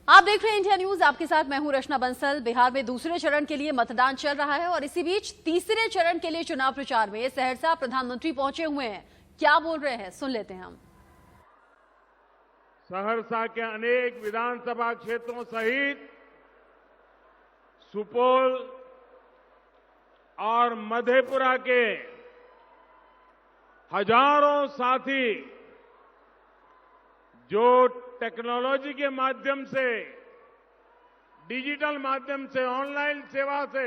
आप देख रहे हैं इंडिया न्यूज। आपके साथ मैं हूं रचना बंसल। बिहार में दूसरे चरण के लिए मतदान चल रहा है और इसी बीच तीसरे चरण के लिए चुनाव प्रचार में सहरसा प्रधानमंत्री पहुंचे हुए हैं। क्या बोल रहे हैं, सुन लेते हैं हम। सहरसा के अनेक विधानसभा क्षेत्रों सहित सुपौल और मधेपुरा के हजारों साथी जो टेक्नोलॉजी के माध्यम से, डिजिटल माध्यम से, ऑनलाइन सेवा से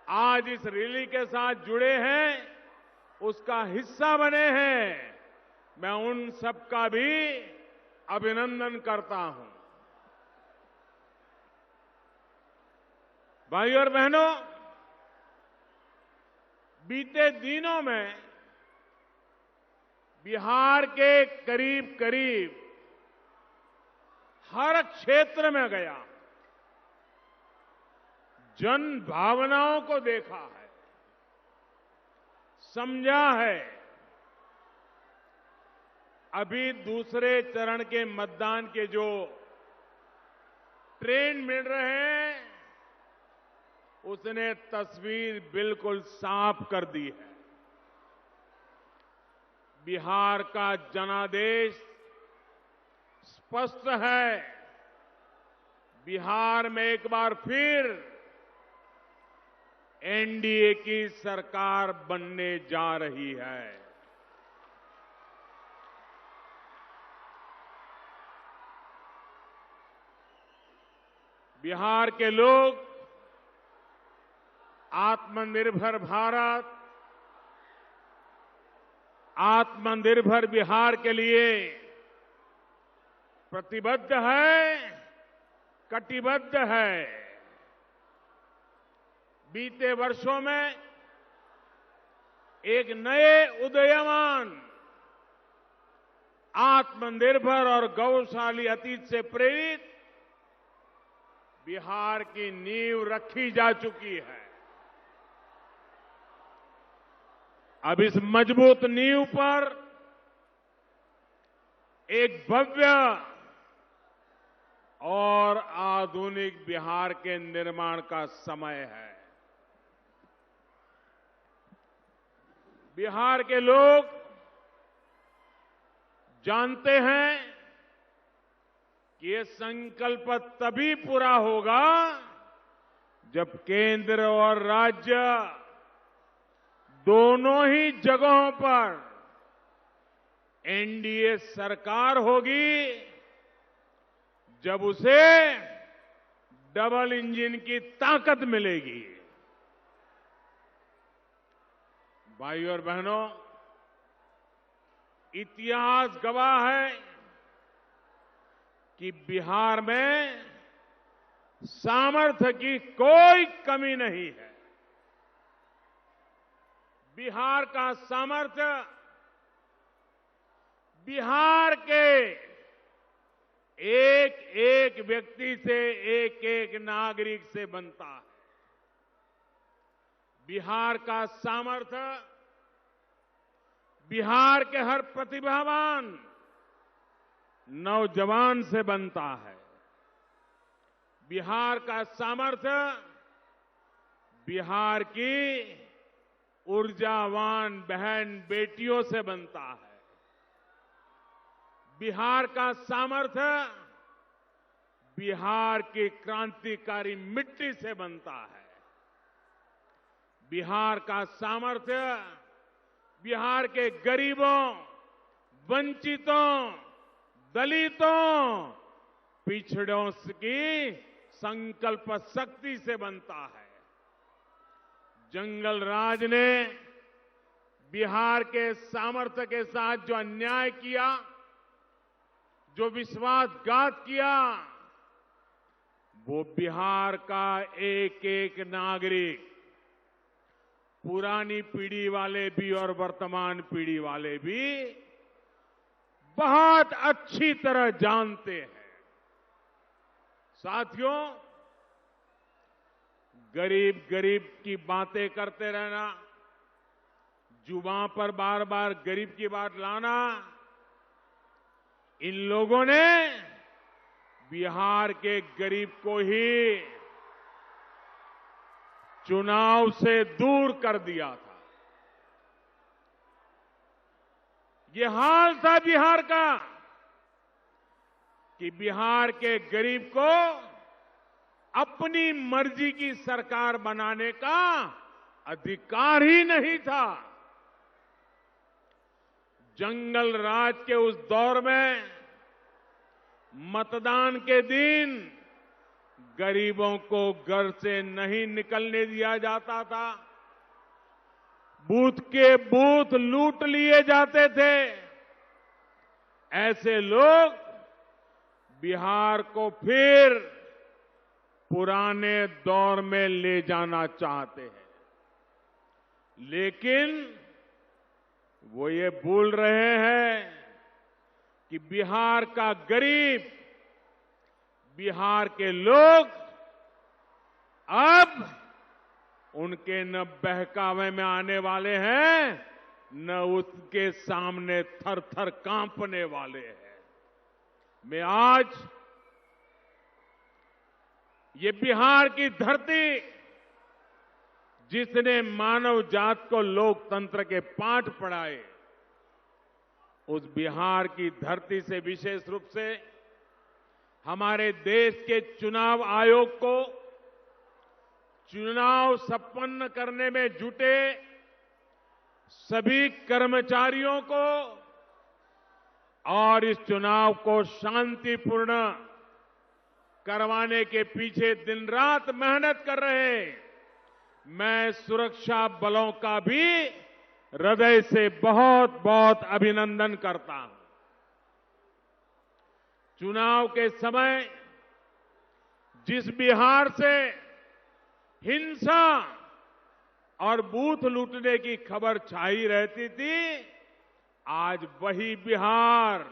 आज इस रैली के साथ जुड़े हैं, उसका हिस्सा बने हैं, मैं उन सबका भी अभिनंदन करता हूं। भाइयों और बहनों, बीते दिनों में बिहार के करीब करीब हर क्षेत्र में गया, जन भावनाओं को देखा है, समझा है। अभी दूसरे चरण के मतदान के जो ट्रेंड मिल रहे हैं, उसने तस्वीर बिल्कुल साफ कर दी है। बिहार का जनादेश स्पष्ट है। बिहार में एक बार फिर एनडीए की सरकार बनने जा रही है। बिहार के लोग आत्मनिर्भर भारत, आत्मनिर्भर बिहार के लिए प्रतिबद्ध है, कटिबद्ध है। बीते वर्षों में एक नए उदयमान, आत्मनिर्भर और गौरवशाली अतीत से प्रेरित बिहार की नींव रखी जा चुकी है। अब इस मजबूत नींव पर एक भव्य और आधुनिक बिहार के निर्माण का समय है। बिहार के लोग जानते हैं कि ये संकल्प तभी पूरा होगा जब केंद्र और राज्य दोनों ही जगहों पर एनडीए सरकार होगी, जब उसे डबल इंजन की ताकत मिलेगी। भाइयों और बहनों, इतिहास गवाह है कि बिहार में सामर्थ्य की कोई कमी नहीं है। बिहार का सामर्थ्य बिहार के एक एक व्यक्ति से, एक एक नागरिक से बनता है। बिहार का सामर्थ्य बिहार के हर प्रतिभावान नौजवान से बनता है। बिहार का सामर्थ्य बिहार की ऊर्जावान बहन बेटियों से बनता है। बिहार का सामर्थ्य बिहार की क्रांतिकारी मिट्टी से बनता है। बिहार का सामर्थ्य बिहार के गरीबों, वंचितों, दलितों, पिछड़ों की संकल्प शक्ति से बनता है। जंगल राज ने बिहार के सामर्थ्य के साथ जो अन्याय किया, जो विश्वासघात किया, वो बिहार का एक एक नागरिक, पुरानी पीढ़ी वाले भी और वर्तमान पीढ़ी वाले भी बहुत अच्छी तरह जानते हैं। साथियों, गरीब गरीब की बातें करते रहना, जुबान पर बार बार गरीब की बात लाना, इन लोगों ने बिहार के गरीब को ही चुनाव से दूर कर दिया था। ये हाल था बिहार का कि बिहार के गरीब को अपनी मर्जी की सरकार बनाने का अधिकार ही नहीं था। जंगल राज के उस दौर में मतदान के दिन गरीबों को घर से नहीं निकलने दिया जाता था। बूथ के बूथ लूट लिए जाते थे। ऐसे लोग बिहार को फिर पुराने दौर में ले जाना चाहते हैं, लेकिन वो ये भूल रहे हैं कि बिहार का गरीब, बिहार के लोग अब उनके न बहकावे में आने वाले हैं, न उसके सामने थर थर कांपने वाले हैं। मैं आज ये बिहार की धरती, जिसने मानव जात को लोकतंत्र के पाठ पढ़ाए, उस बिहार की धरती से विशेष रूप से हमारे देश के चुनाव आयोग को चुनाव संपन्न करने में जुटे सभी कर्मचारियों को और इस चुनाव को शांतिपूर्ण करवाने के पीछे दिन रात मेहनत कर रहे मैं सुरक्षा बलों का भी हृदय से बहुत बहुत अभिनंदन करता हूं। चुनाव के समय जिस बिहार से हिंसा और बूथ लूटने की खबर छाई रहती थी, आज वही बिहार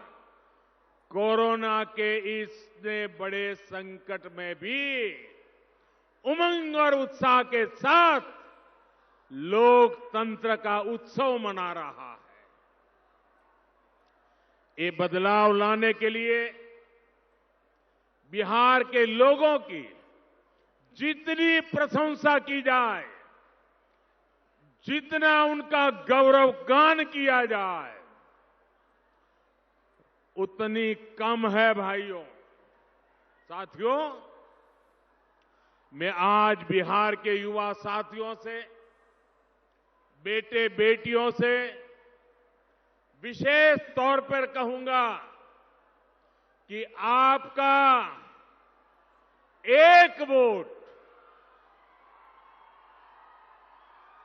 कोरोना के इतने बड़े संकट में भी उमंग और उत्साह के साथ लोकतंत्र का उत्सव मना रहा है। ये बदलाव लाने के लिए बिहार के लोगों की जितनी प्रशंसा की जाए, जितना उनका गौरवगान किया जाए, उतनी कम है भाइयों। साथियों, मैं आज बिहार के युवा साथियों से, बेटे बेटियों से विशेष तौर पर कहूंगा कि आपका एक वोट,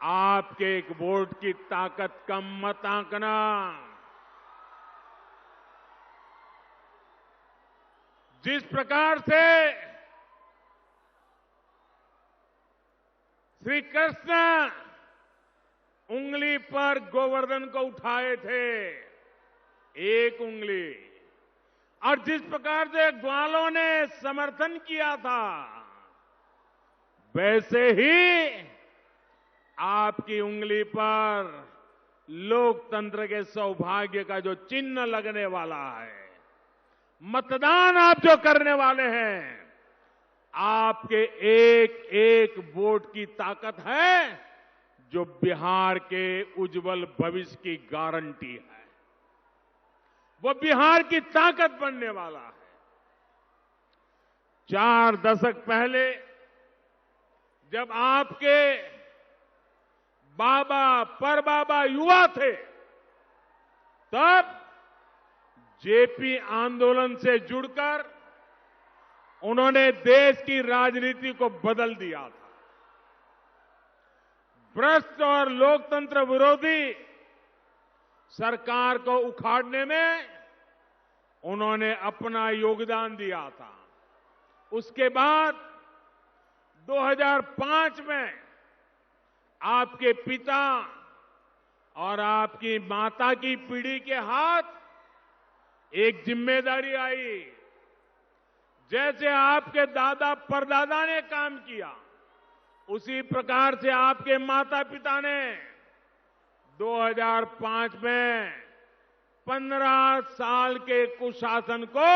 आपके एक वोट की ताकत कम मत आंकना। जिस प्रकार से श्री कृष्ण उंगली पर गोवर्धन को उठाए थे, एक उंगली, और जिस प्रकार से ग्वालों ने समर्थन किया था, वैसे ही आपकी उंगली पर लोकतंत्र के सौभाग्य का जो चिन्ह लगने वाला है, मतदान आप जो करने वाले हैं, आपके एक एक वोट की ताकत है, जो बिहार के उज्जवल भविष्य की गारंटी है। वो बिहार की ताकत बनने वाला है। 4 दशक पहले जब आपके बाबा परबाबा युवा थे, तब जेपी आंदोलन से जुड़कर उन्होंने देश की राजनीति को बदल दिया था। भ्रष्ट और लोकतंत्र विरोधी सरकार को उखाड़ने में उन्होंने अपना योगदान दिया था। उसके बाद 2005 में आपके पिता और आपकी माता की पीढ़ी के हाथ एक जिम्मेदारी आई। जैसे आपके दादा परदादा ने काम किया, उसी प्रकार से आपके माता पिता ने 2005 में 15 साल के कुशासन को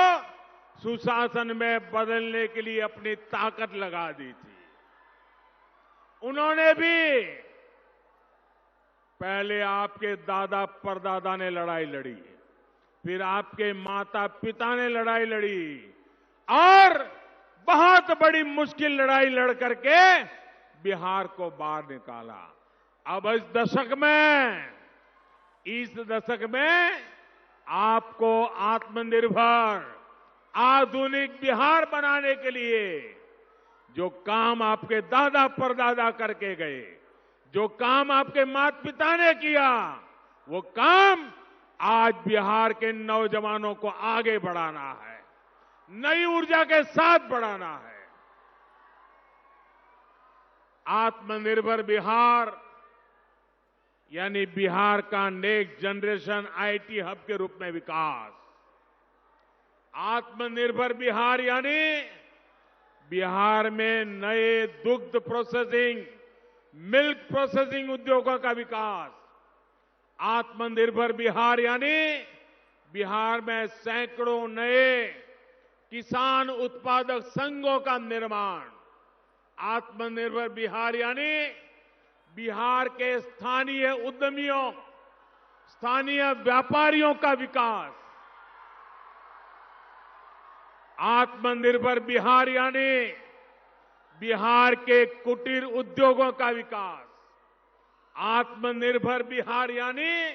सुशासन में बदलने के लिए अपनी ताकत लगा दी थी। उन्होंने भी पहले आपके दादा परदादा ने लड़ाई लड़ी, फिर आपके माता पिता ने लड़ाई लड़ी और बहुत बड़ी मुश्किल लड़ाई लड़ करके बिहार को बाहर निकाला। अब इस दशक में आपको आत्मनिर्भर आधुनिक बिहार बनाने के लिए जो काम आपके दादा परदादा करके गए, जो काम आपके माता पिता ने किया, वो काम आज बिहार के नौजवानों को आगे बढ़ाना है, नई ऊर्जा के साथ बढ़ाना है। आत्मनिर्भर बिहार यानी बिहार का नेक्स्ट जनरेशन आईटी हब के रूप में विकास। आत्मनिर्भर बिहार यानी बिहार में नए दुग्ध प्रोसेसिंग, मिल्क प्रोसेसिंग उद्योगों का विकास। आत्मनिर्भर बिहार यानी बिहार में सैकड़ों नए किसान उत्पादक संघों का निर्माण। आत्मनिर्भर बिहार यानी बिहार के स्थानीय उद्यमियों, स्थानीय व्यापारियों का विकास। आत्मनिर्भर बिहार यानी बिहार के कुटीर उद्योगों का विकास। आत्मनिर्भर बिहार यानी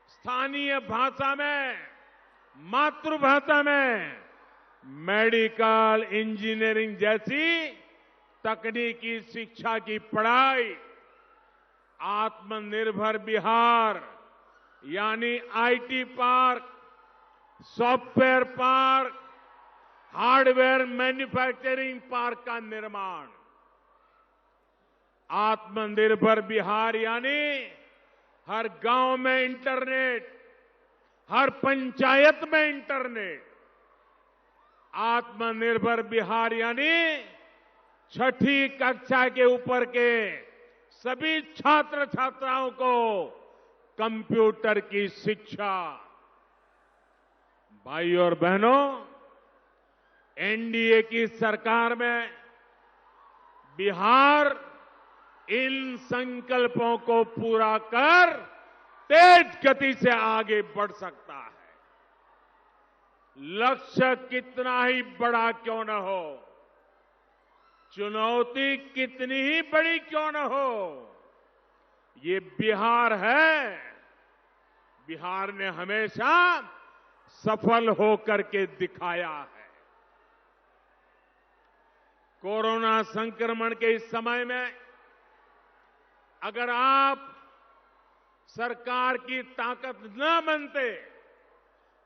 स्थानीय भाषा में, मातृभाषा में मेडिकल इंजीनियरिंग जैसी तकनीकी शिक्षा की पढ़ाई। आत्मनिर्भर बिहार यानी IT park, software park, hardware manufacturing park का निर्माण। आत्मनिर्भर बिहार यानी हर गांव में इंटरनेट, हर पंचायत में इंटरनेट। आत्मनिर्भर बिहार यानी छठी कक्षा के ऊपर के सभी छात्र छात्राओं को कंप्यूटर की शिक्षा। भाई और बहनों, एनडीए की सरकार में बिहार इन संकल्पों को पूरा कर तेज गति से आगे बढ़ सकता है। लक्ष्य कितना ही बड़ा क्यों न हो, चुनौती कितनी ही बड़ी क्यों न हो, ये बिहार है। बिहार ने हमेशा सफल होकर के दिखाया है। कोरोना संक्रमण के इस समय में अगर आप सरकार की ताकत न बनते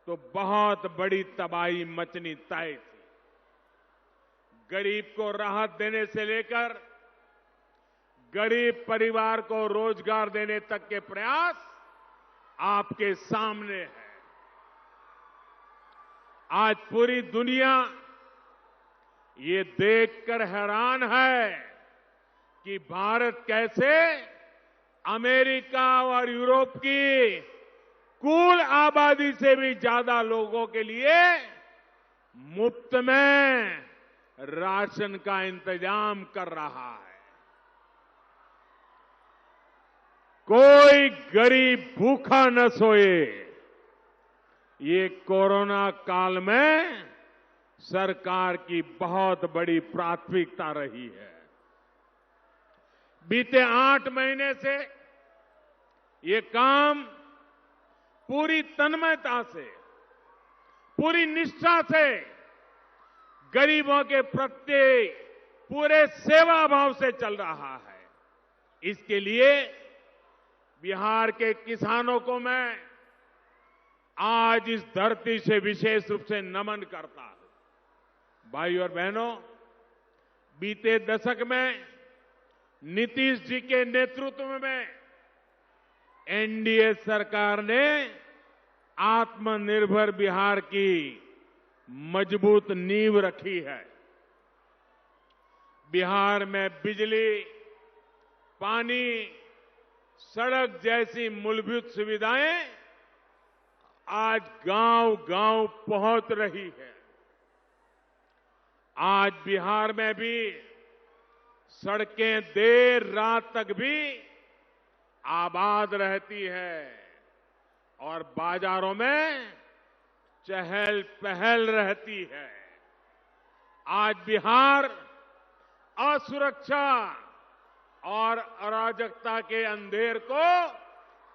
तो बहुत बड़ी तबाही मचनी तय थी। गरीब को राहत देने से लेकर गरीब परिवार को रोजगार देने तक के प्रयास आपके सामने है। आज पूरी दुनिया ये देखकर हैरान है कि भारत कैसे अमेरिका और यूरोप की कुल आबादी से भी ज्यादा लोगों के लिए मुफ्त में राशन का इंतजाम कर रहा है। कोई गरीब भूखा न सोए, ये कोरोना काल में सरकार की बहुत बड़ी प्राथमिकता रही है। बीते 8 महीने से ये काम पूरी तन्मयता से, पूरी निष्ठा से गरीबों के प्रति पूरे सेवा भाव से चल रहा है। इसके लिए बिहार के किसानों को मैं आज इस धरती से विशेष रूप से नमन करता हूं। भाई और बहनों, बीते दशक में नीतीश जी के नेतृत्व में एनडीए सरकार ने आत्मनिर्भर बिहार की मजबूत नींव रखी है। बिहार में बिजली, पानी, सड़क जैसी मूलभूत सुविधाएं आज गांव-गांव पहुंच रही है। आज बिहार में भी सड़कें देर रात तक भी आबाद रहती है और बाजारों में चहल पहल रहती है। आज बिहार असुरक्षा और अराजकता के अंधेर को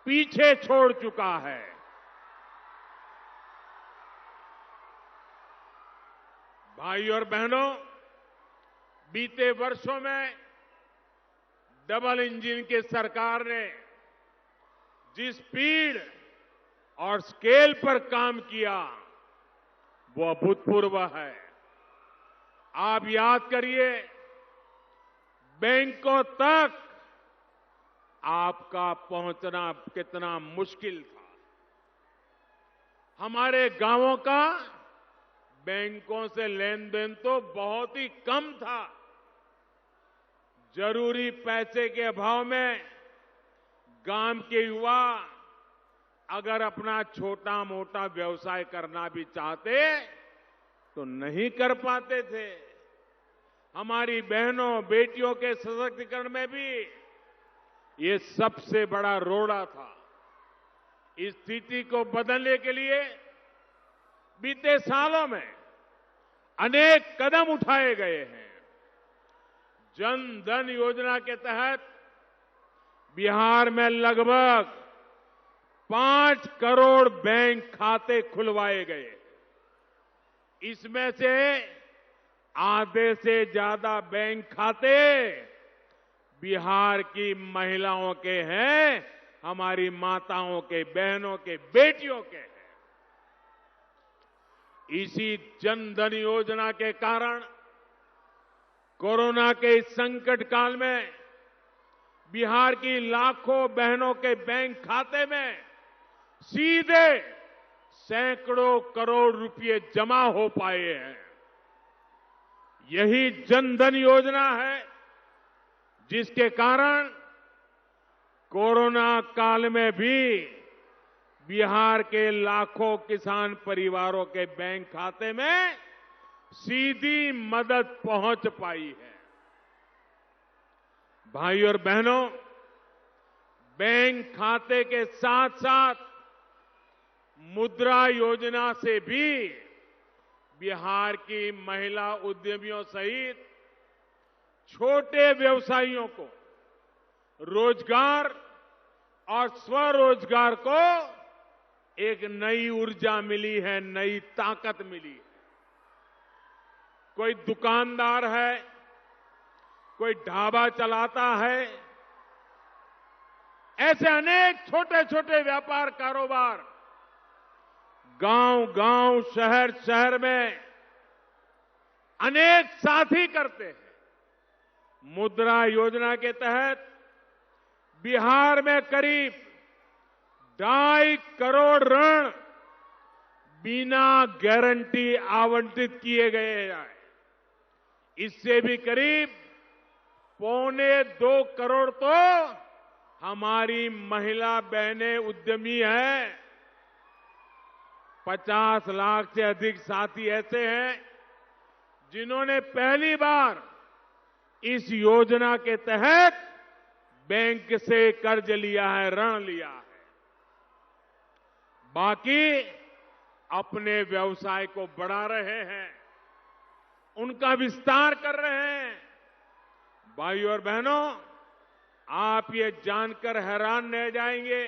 पीछे छोड़ चुका है। भाई और बहनों, बीते वर्षों में डबल इंजन की सरकार ने जिस स्पीड और स्केल पर काम किया वो अभूतपूर्व है। आप याद करिए, बैंकों तक आपका पहुंचना कितना मुश्किल था। हमारे गांवों का बैंकों से लेन देन तो बहुत ही कम था। जरूरी पैसे के अभाव में गांव के युवा अगर अपना छोटा मोटा व्यवसाय करना भी चाहते तो नहीं कर पाते थे। हमारी बहनों बेटियों के सशक्तिकरण में भी ये सबसे बड़ा रोड़ा था। इस स्थिति को बदलने के लिए बीते सालों में अनेक कदम उठाए गए हैं। जन धन योजना के तहत बिहार में लगभग 5 करोड़ बैंक खाते खुलवाए गए। इसमें से आधे से ज्यादा बैंक खाते बिहार की महिलाओं के हैं, हमारी माताओं के, बहनों के, बेटियों के हैं। इसी जन धन योजना के कारण कोरोना के इस संकट काल में बिहार की लाखों बहनों के बैंक खाते में सीधे सैकड़ों करोड़ रुपए जमा हो पाए हैं। यही जन धन योजना है जिसके कारण कोरोना काल में भी बिहार के लाखों किसान परिवारों के बैंक खाते में सीधी मदद पहुंच पाई है। भाई और बहनों, बैंक खाते के साथ साथ मुद्रा योजना से भी बिहार की महिला उद्यमियों सहित छोटे व्यवसायियों को रोजगार और स्वरोजगार को एक नई ऊर्जा मिली है, नई ताकत मिली है। कोई दुकानदार है, कोई ढाबा चलाता है, ऐसे अनेक छोटे छोटे व्यापार कारोबार गांव-गांव, शहर-शहर में अनेक साथी करते हैं। मुद्रा योजना के तहत बिहार में करीब 2.5 करोड़ ऋण बिना गारंटी आवंटित किए गए हैं। इससे भी करीब 1.25 करोड़ तो हमारी महिला बहनें उद्यमी हैं। 50 लाख से अधिक साथी ऐसे हैं जिन्होंने पहली बार इस योजना के तहत बैंक से कर्ज लिया है, ऋण लिया है। बाकी अपने व्यवसाय को बढ़ा रहे हैं, उनका विस्तार कर रहे हैं। भाइयों और बहनों, आप ये जानकर हैरान रह जाएंगे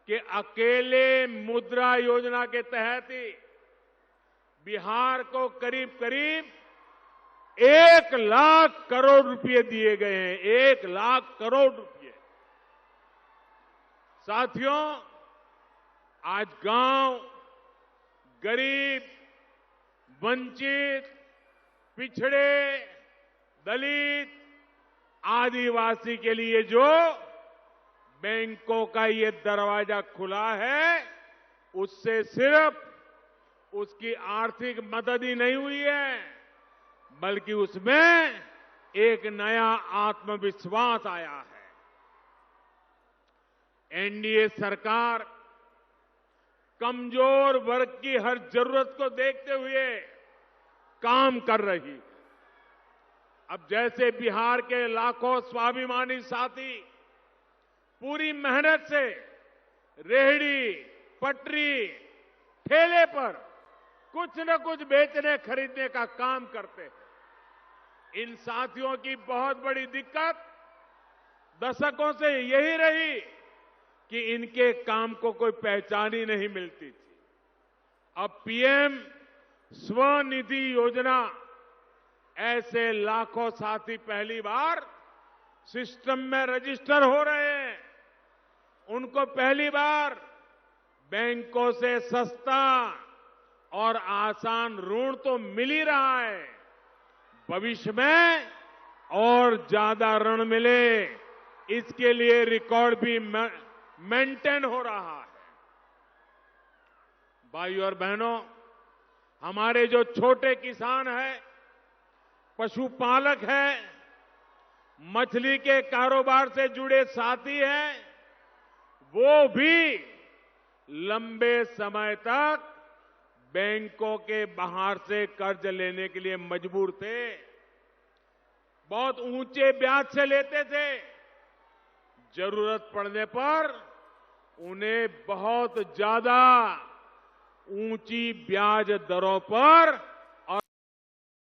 कि अकेले मुद्रा योजना के तहत ही बिहार को करीब करीब 1 लाख करोड़ रुपए दिए गए हैं। 1 लाख करोड़ रुपए। साथियों, आज गांव, गरीब, वंचित, पिछड़े, दलित, आदिवासी के लिए जो बैंकों का ये दरवाजा खुला है, उससे सिर्फ उसकी आर्थिक मदद ही नहीं हुई है, बल्कि उसमें एक नया आत्मविश्वास आया है। एनडीए सरकार कमजोर वर्ग की हर जरूरत को देखते हुए काम कर रही। अब जैसे बिहार के लाखों स्वाभिमानी साथी पूरी मेहनत से रेहड़ी, पटरी, ठेले पर कुछ न कुछ बेचने खरीदने का काम करते हैं। इन साथियों की बहुत बड़ी दिक्कत दशकों से यही रही कि इनके काम को कोई पहचान ही नहीं मिलती थी। अब पीएम स्वनिधि योजना, ऐसे लाखों साथी पहली बार सिस्टम में रजिस्टर हो रहे हैं। उनको पहली बार बैंकों से सस्ता और आसान ऋण तो मिल ही रहा है, भविष्य में और ज्यादा ऋण मिले इसके लिए रिकॉर्ड भी मेंटेन हो रहा है। भाइयों और बहनों, हमारे जो छोटे किसान हैं, पशुपालक हैं, मछली के कारोबार से जुड़े साथी हैं, वो भी लंबे समय तक बैंकों के बाहर से कर्ज लेने के लिए मजबूर थे। बहुत ऊंचे ब्याज से लेते थे। जरूरत पड़ने पर उन्हें बहुत ज्यादा ऊंची ब्याज दरों पर